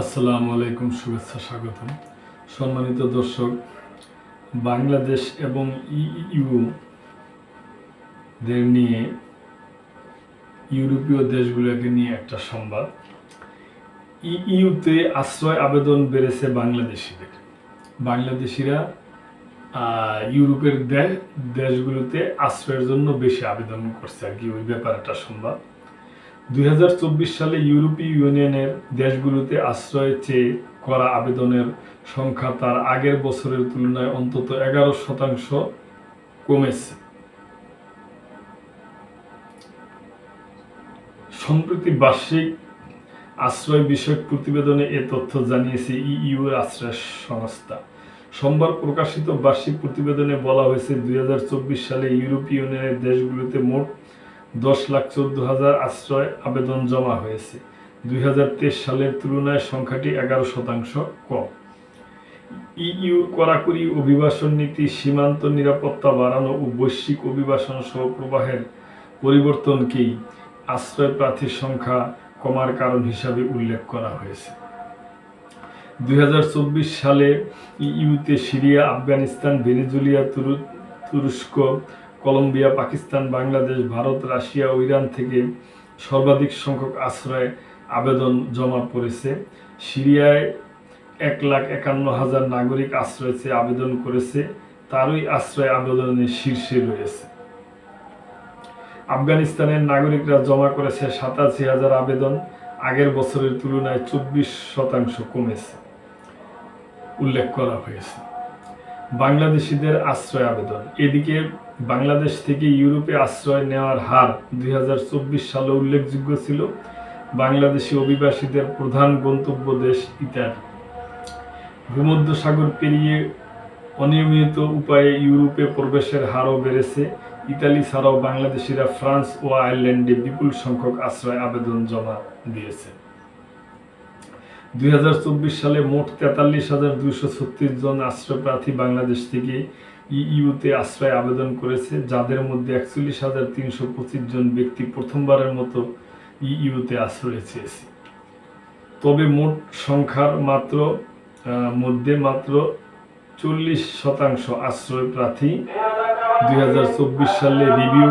আসসালামু আলাইকুম, শুভেচ্ছা, স্বাগতম। সম্মানিত দর্শক, বাংলাদেশ এবং ইইউ দের নিয়ে, ইউরোপীয় দেশগুলোকে নিয়ে একটা সংবাদ। ইইউতে আশ্রয় আবেদন বেড়েছে বাংলাদেশিদের। বাংলাদেশিরা ইউরোপের দেশগুলোতে আশ্রয়ের জন্য বেশি আবেদন করছে আর কি, ওই ব্যাপারে একটা সংবাদ। 2024 সালে ইউরোপীয় ইউনিয়নের দেশগুলোতে আশ্রয় চেয়ে করা আবেদনের সংখ্যা তার আগের বছরের তুলনায় অন্তত 11% কমেছে। সম্প্রতি বার্ষিক আশ্রয় বিষয়ক প্রতিবেদনে এ তথ্য জানিয়েছে ইইউ আশ্রয় সংস্থা। সোমবার প্রকাশিত বার্ষিক প্রতিবেদনে বলা হয়েছে, 2024 সালে ইউরোপীয় ইউনিয়নের দেশগুলোতে মোট 10,14,000 আশ্রয় আবেদন জমা হয়েছে। 2023 সালের তুলনায় সংখ্যাটি 11% কম। ইইউর কড়াকড়ি অভিবাসন নীতি, সীমান্ত নিরাপত্তা বাড়ানো ও বৈশ্বিক অভিবাসন সহ প্রবাহের পরিবর্তনকেই আশ্রয় প্রার্থীর সংখ্যা কমার কারণ হিসাবে উল্লেখ করা হয়েছে। 2024 সালে ইইউতে সিরিয়া, আফগানিস্তান, ভেনেজুয়েলা, তুরস্ক, কলম্বিয়া, পাকিস্তান, বাংলাদেশ, ভারত, রাশিয়া ও ইরান থেকে সর্বাধিক সংখ্যক আশ্রয় আবেদন জমা পড়েছে। সিরিয়ায় 1,51,000 নাগরিক আশ্রয় চেয়ে আবেদন করেছে, তারই আশ্রয় আবেদনের শীর্ষে রয়েছে। আফগানিস্তানের নাগরিকরা জমা করেছে 87,000 আবেদন, আগের বছরের তুলনায় 24% কমেছে উল্লেখ করা হয়েছে। বাংলাদেশিদের আশ্রয় আবেদন। এদিকে বাংলাদেশ থেকে ইউরোপে আশ্রয় নেওয়ার হার 2024 সালে উল্লেখযোগ্য ছিল। বাংলাদেশি অভিবাসীদের প্রধান গন্তব্য দেশ ইতালি। ভূমধ্যসাগর পেরিয়ে অনিয়মিত উপায়ে ইউরোপে প্রবেশের হারও বেড়েছে। ইতালি ছাড়াও বাংলাদেশিরা ফ্রান্স ও আয়ারল্যান্ডে বিপুল সংখ্যক আশ্রয় আবেদন জমা দিয়েছে। 2024 সালে মোট 43,236 জন আশ্রয় প্রার্থী বাংলাদেশ থেকে ইইউতে আশ্রয় আবেদন করেছে, যাদের মধ্যে 41,325 জন ব্যক্তি প্রথমবারের মতো ইইউতে আশ্রয় চেয়েছে। তবে মোট সংখ্যার মধ্যে মাত্র 40% আশ্রয় প্রার্থী 2024 সালে রিভিউ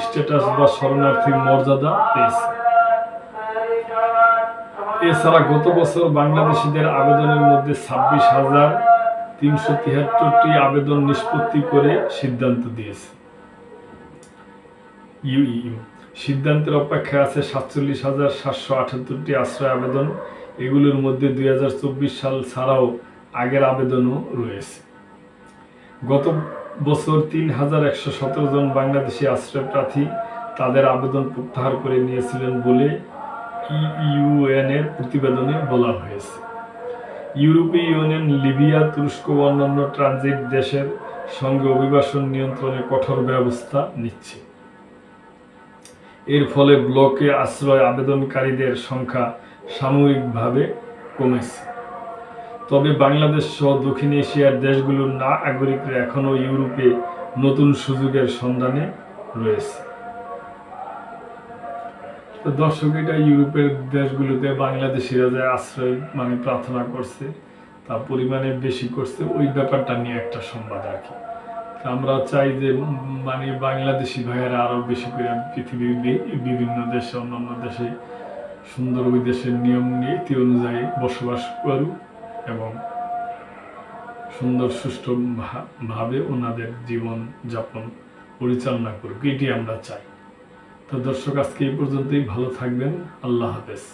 স্ট্যাটাস বা শরণার্থীর মর্যাদা পেয়েছে। এছাড়া গত বছর বাংলাদেশিদের আবেদনের মধ্যে 26,373টি আবেদন নিষ্পত্তি করে সিদ্ধান্ত দিয়েছে ইইউ। সিদ্ধান্তের অপেক্ষায় আছে 47,778টি আশ্রয় আবেদন। এগুলোর মধ্যে 2024 সাল ছাড়াও আগের আবেদনও রয়েছে। গত বছর 3,117 জন বাংলাদেশি আশ্রয় প্রার্থী তাদের আবেদন প্রত্যাহার করে নিয়েছিলেন বলে ইইউএনের প্রতিবেদনে বলা হয়েছে। ইউরোপীয় ইউনিয়ন লিবিয়া, তুরস্ক ও অন্যান্য ট্রানজিট দেশের সঙ্গে অভিবাসন নিয়ন্ত্রণে কঠোর ব্যবস্থা নিচ্ছে। এর ফলে ব্লকে আশ্রয় আবেদনকারীদের সংখ্যা সাময়িকভাবে কমেছে। তবে বাংলাদেশ সহ দক্ষিণ এশিয়ার দেশগুলোর নাগরিকরা এখনও ইউরোপে নতুন সুযোগের সন্ধানে রয়েছে। তো দর্শক, এটা ইউরোপের দেশগুলোতে বাংলাদেশিরা যে আশ্রয় প্রার্থনা করছে, তা পরিমাণে বেশি করছে, ওই ব্যাপারটা নিয়ে একটা সংবাদ আর কি। আমরা চাই যে বাংলাদেশি ভাইয়েরা আরো বেশি করে পৃথিবীর বিভিন্ন দেশে, অন্যান্য দেশে সুন্দর ওই দেশের নিয়ম নীতি অনুযায়ী বসবাস করুক এবং সুন্দর সুষ্ঠুভাবে ওনাদের জীবন যাপন পরিচালনা করুক, এটি আমরা চাই। তো দর্শক, আজকে এই পর্যন্তই। ভালো থাকবেন। আল্লাহ হাফেজ।